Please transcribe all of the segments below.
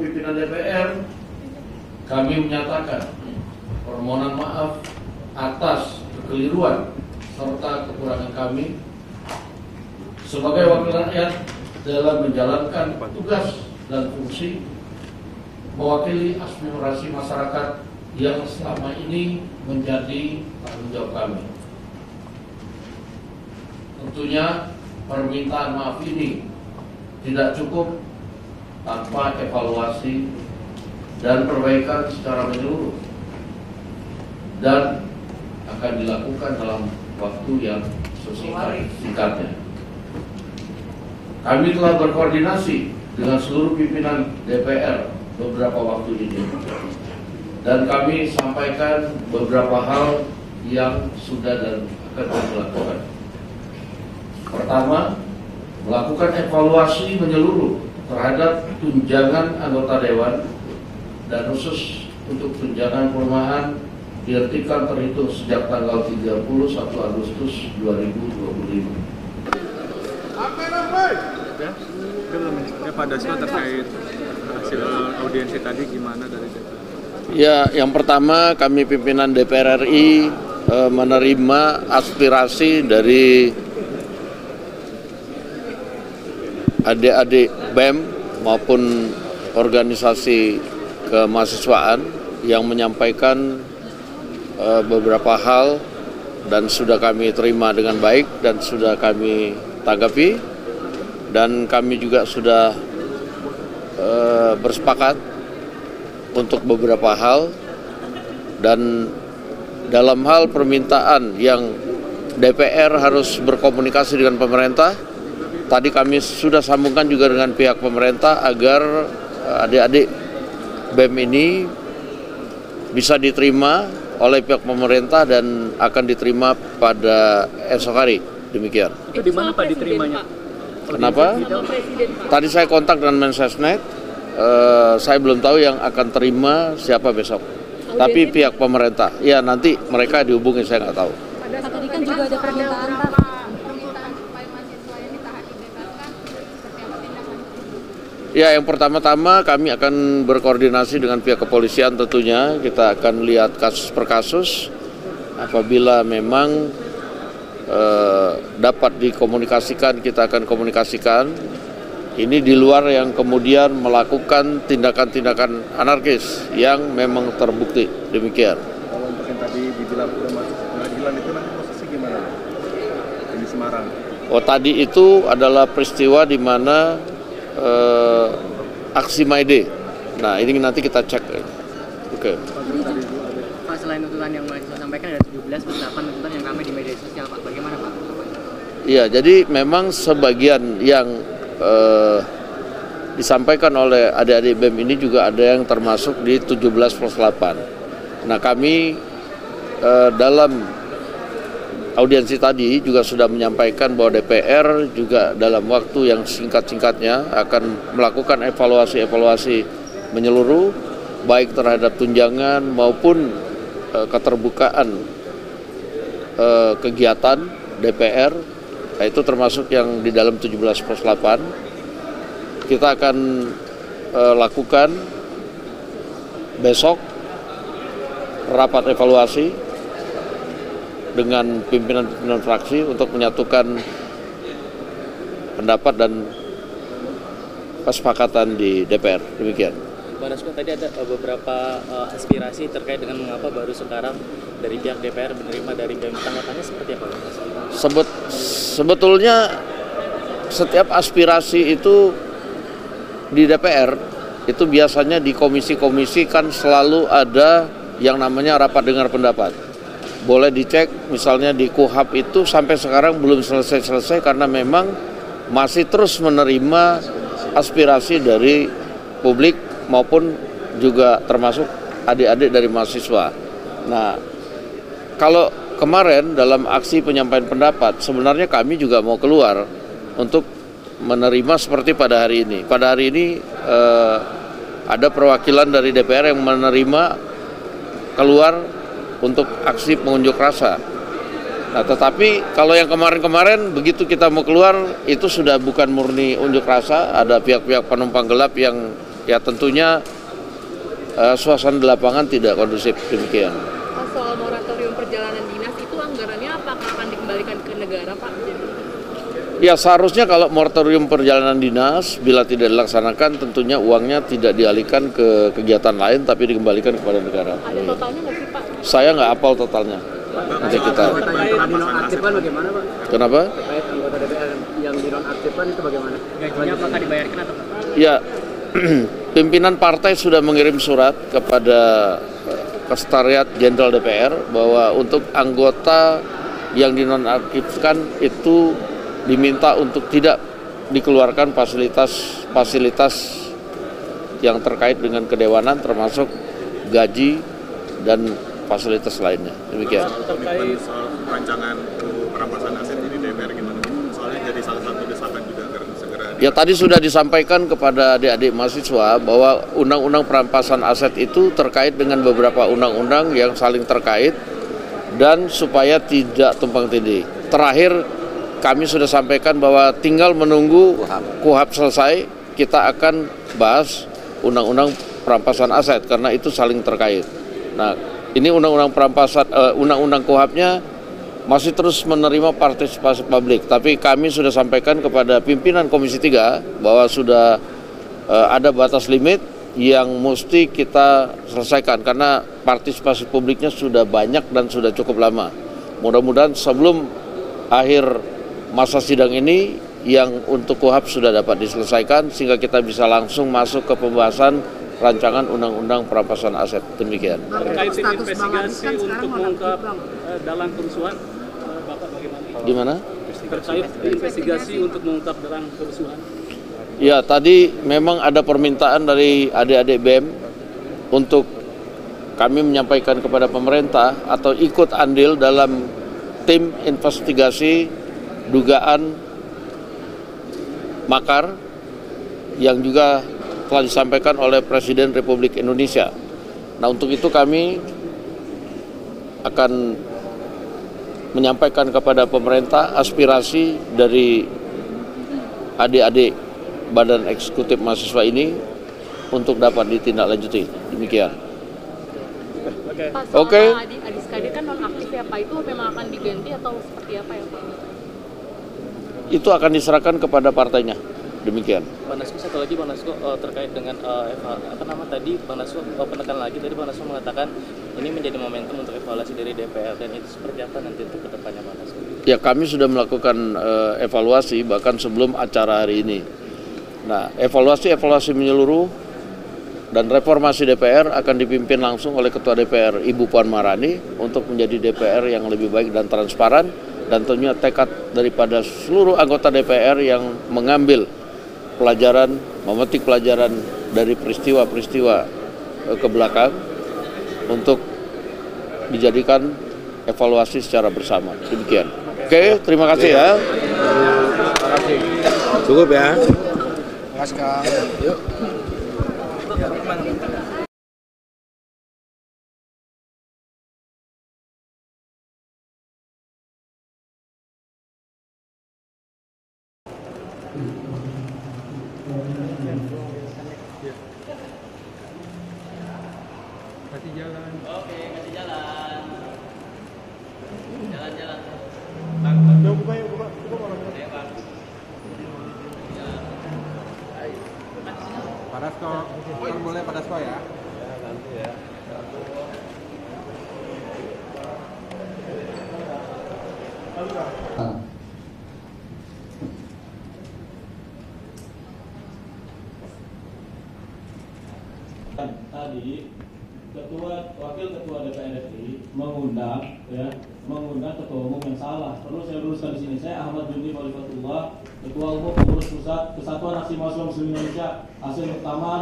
pimpinan DPR, kami menyatakan permohonan maaf atas kekeliruan serta kekurangan kami sebagai wakil rakyat dalam menjalankan tugas dan fungsi mewakili aspirasi masyarakat yang selama ini menjadi tanggung jawab kami. Tentunya permintaan maaf ini tidak cukup tanpa evaluasi dan perbaikan secara menyeluruh dan akan dilakukan dalam waktu yang sesingkatnya. Kami telah berkoordinasi dengan seluruh pimpinan DPR beberapa waktu ini dan kami sampaikan beberapa hal yang sudah dan akan kami lakukan. Pertama, melakukan evaluasi menyeluruh terhadap tunjangan anggota dewan dan khusus untuk tunjangan perumahan dihentikan terhitung sejak tanggal 31 Agustus 2025. Ya, Pak Dasko terkait hasil audiensi tadi gimana dari DPR? Ya, yang pertama kami pimpinan DPR RI menerima aspirasi dari adik-adik BEM maupun organisasi kemahasiswaan yang menyampaikan beberapa hal dan sudah kami terima dengan baik dan sudah kami tanggapi, dan kami juga sudah bersepakat untuk beberapa hal. Dan dalam hal permintaan yang DPR harus berkomunikasi dengan pemerintah, tadi kami sudah sambungkan juga dengan pihak pemerintah agar adik-adik BEM ini bisa diterima oleh pihak pemerintah dan akan diterima pada esok hari. Demikian. Itu di mana Pak diterimanya? Kenapa? Tadi saya kontak dengan Mensesnek, saya belum tahu yang akan terima siapa besok. Tapi pihak pemerintah, ya nanti mereka dihubungi, saya nggak tahu. Tadi kan juga ada permintaan Pak. Ya, yang pertama-tama kami akan berkoordinasi dengan pihak kepolisian tentunya. Kita akan lihat kasus per kasus. Apabila memang dapat dikomunikasikan, kita akan komunikasikan. Ini di luar yang kemudian melakukan tindakan-tindakan anarkis yang memang terbukti. Demikian. Kalau untuk yang tadi dibilang udah masuk pengadilan itu nanti prosesnya gimana? Di Semarang. Oh, tadi itu adalah peristiwa di mana aksi May Day. Nah, ini nanti kita cek. Oke. Pak, selain tuntutan yang mahasiswa sampaikan ada 17 plus 8 tuntutan yang kami di media sosial, Pak. Bagaimana, Pak? Iya, jadi memang sebagian yang disampaikan oleh adik-adik BEM ini juga ada yang termasuk di 17 plus 8. Nah, kami dalam audiensi tadi juga sudah menyampaikan bahwa DPR juga dalam waktu yang singkat-singkatnya akan melakukan evaluasi menyeluruh baik terhadap tunjangan maupun keterbukaan kegiatan DPR, itu termasuk yang di dalam 17 plus 8. Kita akan lakukan besok rapat evaluasi dengan pimpinan-pimpinan fraksi untuk menyatukan pendapat dan kesepakatan di DPR. Demikian. Pak Dasko, tadi ada beberapa aspirasi terkait dengan mengapa baru sekarang dari pihak DPR menerima dari BEM. Tanggapannya seperti apa, Pak? Sebetulnya setiap aspirasi itu di DPR itu biasanya di komisi-komisi kan selalu ada yang namanya rapat dengar pendapat. Boleh dicek misalnya di KUHAP itu sampai sekarang belum selesai karena memang masih terus menerima aspirasi dari publik maupun juga termasuk adik-adik dari mahasiswa. Nah, kalau kemarin dalam aksi penyampaian pendapat sebenarnya kami juga mau keluar untuk menerima seperti pada hari ini. Pada hari ini ada perwakilan dari DPR yang menerima keluar untuk aksi pengunjuk rasa. Nah, tetapi kalau yang kemarin-kemarin begitu kita mau keluar itu sudah bukan murni unjuk rasa, ada pihak-pihak penumpang gelap yang ya tentunya suasana di lapangan tidak kondusif demikian. Pak, soal moratorium perjalanan dinas itu anggarannya apakah akan dikembalikan ke negara, Pak? Ya seharusnya kalau moratorium perjalanan dinas bila tidak dilaksanakan tentunya uangnya tidak dialihkan ke kegiatan lain tapi dikembalikan kepada negara. Ada totalnya nggak sih, Pak? Saya nggak hafal totalnya. Nanti kita. Dinonaktifkan bagaimana, Pak? Kenapa? Terkait anggota DPR yang dinonaktifkan itu bagaimana? Gajinya apakah dibayarkan atau Pak? Ya, pimpinan partai sudah mengirim surat kepada Sekretariat Jenderal DPR bahwa untuk anggota yang dinonaktifkan itu diminta untuk tidak dikeluarkan fasilitas yang terkait dengan kedewanan termasuk gaji dan fasilitas lainnya. Demikian. Komitmen soal rancangan perampasan aset ini DPR gimana? Soalnya jadi salah satu desakan juga agar segera. Ya tadi sudah disampaikan kepada adik-adik mahasiswa bahwa undang-undang perampasan aset itu terkait dengan beberapa undang-undang yang saling terkait dan supaya tidak tumpang tindih. Terakhir kami sudah sampaikan bahwa tinggal menunggu KUHP selesai, kita akan bahas undang-undang perampasan aset karena itu saling terkait. Nah, ini undang-undang perampasan, undang-undang KUHP-nya masih terus menerima partisipasi publik. Tapi kami sudah sampaikan kepada pimpinan Komisi 3 bahwa sudah ada batas limit yang mesti kita selesaikan karena partisipasi publiknya sudah banyak dan sudah cukup lama. Mudah-mudahan sebelum akhir masa sidang ini yang untuk KUHP sudah dapat diselesaikan sehingga kita bisa langsung masuk ke pembahasan rancangan undang-undang perampasan aset. Demikian. Terkait investigasi untuk mengungkap dalang kerusuhan, Bapak bagaimana? Gimana? Terkait investigasi untuk mengungkap dalang kerusuhan. Ya, tadi memang ada permintaan dari adik-adik BEM untuk kami menyampaikan kepada pemerintah atau ikut andil dalam tim investigasi dugaan makar yang juga telah disampaikan oleh Presiden Republik Indonesia. Nah, untuk itu kami akan menyampaikan kepada pemerintah aspirasi dari adik-adik Badan Eksekutif Mahasiswa ini untuk dapat ditindaklanjuti. Demikian. Pak, soal Oke. Adi Skadir kan nonaktif ya, Pak, itu memang akan diganti atau seperti apa ya, Pak? Itu akan diserahkan kepada partainya. Demikian. Bang Dasko, satu lagi Bang Dasko, terkait dengan tadi Bang Dasko penekan lagi tadi Bang Dasko mengatakan ini menjadi momentum untuk evaluasi dari DPR dan itu seperti apa nanti untuk kedepannya Bang Dasko? Ya, kami sudah melakukan evaluasi bahkan sebelum acara hari ini. Nah, evaluasi menyeluruh dan reformasi DPR akan dipimpin langsung oleh Ketua DPR Ibu Puan Maharani untuk menjadi DPR yang lebih baik dan transparan dan tentunya tekad daripada seluruh anggota DPR yang mengambil pelajaran, memetik pelajaran dari peristiwa-peristiwa ke belakang untuk dijadikan evaluasi secara bersama. Demikian. Oke, terima kasih ya. Cukup ya. Mas Kang. Yuk. Kasih jalan. Oke, kasih jalan. Jalan-jalan. Padasko, kan boleh Padasko ya? Nanti ya. Tadi wakil ketua DPR RI mengundang ketua umum yang salah. Perlu saya luruskan di sini. Saya Ahmad Jundi Malifatullah, ketua umum pengurus pusat Kesatuan Aksi Mahasiswa Muslim Indonesia hasil Muktamar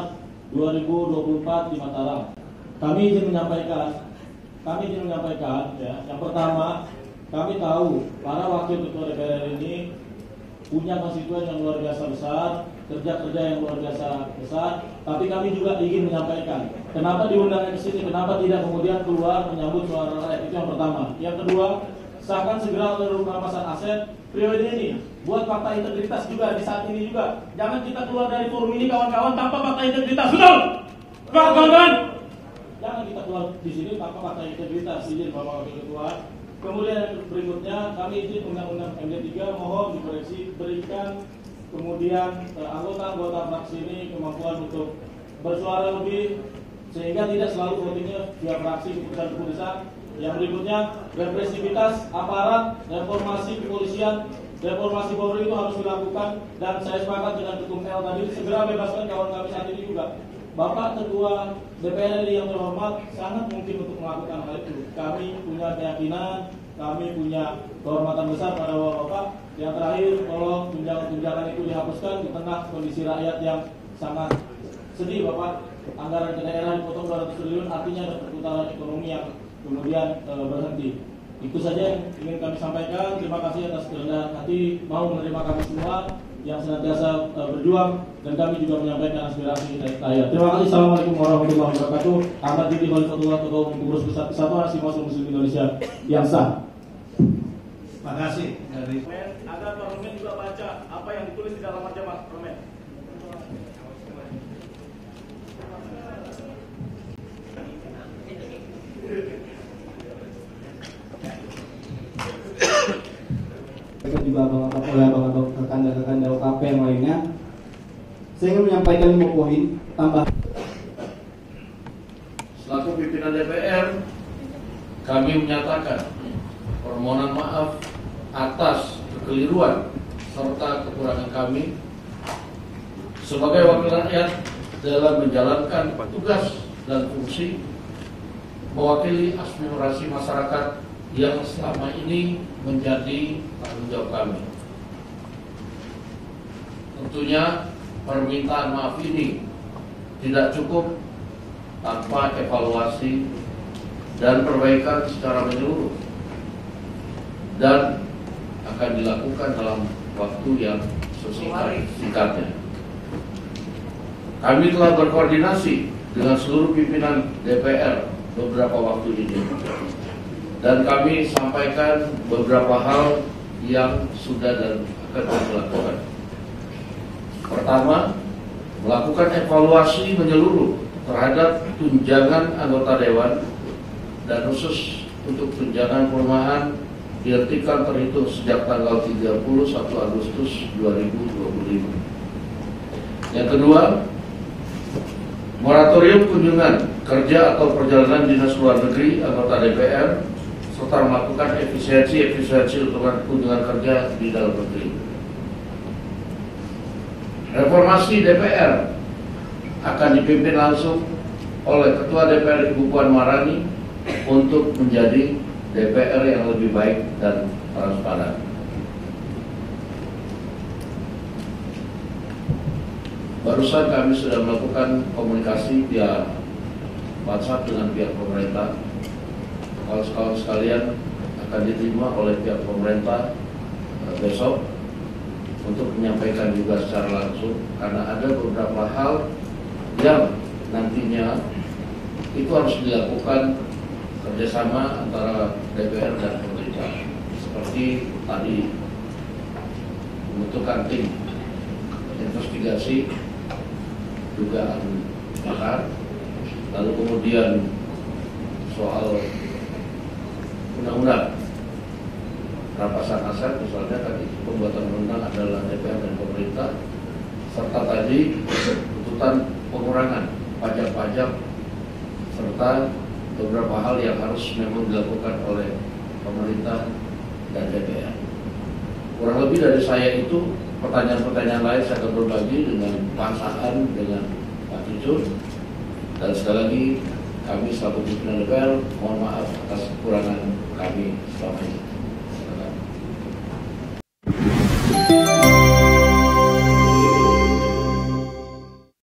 2024 di Mataram. Kami izin menyampaikan ya, yang pertama kami tahu para wakil ketua DPR ini punya konstituen yang luar biasa besar, kerja-kerja yang luar biasa besar, tapi kami juga ingin menyampaikan kenapa diundang ke sini, kenapa tidak kemudian keluar menyambut suara rakyat, itu yang pertama. Yang kedua, sahkan segera untuk perampasan aset. Periode ini buat fakta integritas juga di saat ini juga. Jangan kita keluar dari forum ini kawan-kawan tanpa fakta integritas. Betul? Kawan-kawan, jangan kita keluar di sini tanpa fakta integritas. Izin Bapak Wakil Ketua. Kemudian yang berikutnya, kami izin Undang-Undang MD3 mohon dikoreksi, berikan kemudian anggota-anggota fraksi ini kemampuan untuk bersuara lebih sehingga tidak selalu votingnya via fraksi keputusan-keputusan. Yang berikutnya, represivitas aparat, reformasi kepolisian, reformasi Polri itu harus dilakukan, dan saya sepakat dengan Ketum L tadi, segera bebaskan kawan kami saat ini juga. Bapak Ketua DPR RI yang terhormat, sangat mungkin untuk melakukan hal itu. Kami punya keyakinan, kami punya kehormatan besar pada Bapak. Yang terakhir, tolong tunjangan-tunjangan itu dihapuskan di tengah kondisi rakyat yang sangat sedih, Bapak. Anggaran ke daerah dipotong 200 triliun, artinya ada perputaran ekonomi yang kemudian berhenti. Itu saja yang ingin kami sampaikan. Terima kasih atas kerendahan hati mau menerima kami semua yang senantiasa berjuang, dan kami juga menyampaikan aspirasi dari rakyat. Terima kasih. Assalamualaikum warahmatullahi wabarakatuh. Ahmad Yudi Khalifatullah, Ketua Umum Pengurus Pusat Kesatuan Mahasiswa Muslim Indonesia yang sah. Terima kasih dari Agar parlemen juga baca apa yang ditulis di dalam majalah parlemen. Juga abang-abang rekan-rekan UKP yang lainnya, saya ingin menyampaikan 5 poin tambah. Selaku pimpinan DPR, kami menyatakan permohonan maaf atas kekeliruan serta kekurangan kami sebagai wakil rakyat dalam menjalankan tugas dan fungsi mewakili aspirasi masyarakat yang selama ini menjadi tanggung jawab kami. Tentunya permintaan maaf ini tidak cukup tanpa evaluasi dan perbaikan secara menyeluruh, dan akan dilakukan dalam waktu yang sesingkatnya. Kami telah berkoordinasi dengan seluruh pimpinan DPR beberapa waktu ini, dan kami sampaikan beberapa hal yang sudah dan akan kami lakukan. Pertama, melakukan evaluasi menyeluruh terhadap tunjangan anggota dewan, dan khusus untuk tunjangan perumahan dihentikan terhitung sejak tanggal 31 Agustus 2025. Yang kedua, moratorium kunjungan kerja atau perjalanan dinas luar negeri anggota DPR, serta melakukan efisiensi untuk kunjungan kerja di dalam negeri. Reformasi DPR akan dipimpin langsung oleh Ketua DPR Ibu Puan Maharani untuk menjadi DPR yang lebih baik dan transparan. Barusan kami sudah melakukan komunikasi via WhatsApp dengan pihak pemerintah. Kawan-kawan sekalian akan diterima oleh pihak pemerintah besok untuk menyampaikan juga secara langsung, karena ada beberapa hal yang nantinya itu harus dilakukan kerjasama antara DPR dan pemerintah, seperti tadi membentukkan tim investigasi dugaan makar, lalu kemudian soal undang-undang rampasan aset, misalnya tadi pembuatan undang adalah DPR dan pemerintah, serta tadi tuntutan pengurangan pajak-pajak, serta beberapa hal yang harus memang dilakukan oleh pemerintah dan DPR. Kurang lebih dari saya itu, pertanyaan-pertanyaan lain saya akan berbagi dengan Pak Saan, dengan Pak Cucur, dan sekali lagi kami selaku pimpinan DPR mohon maaf atas kekurangan kami selama ini.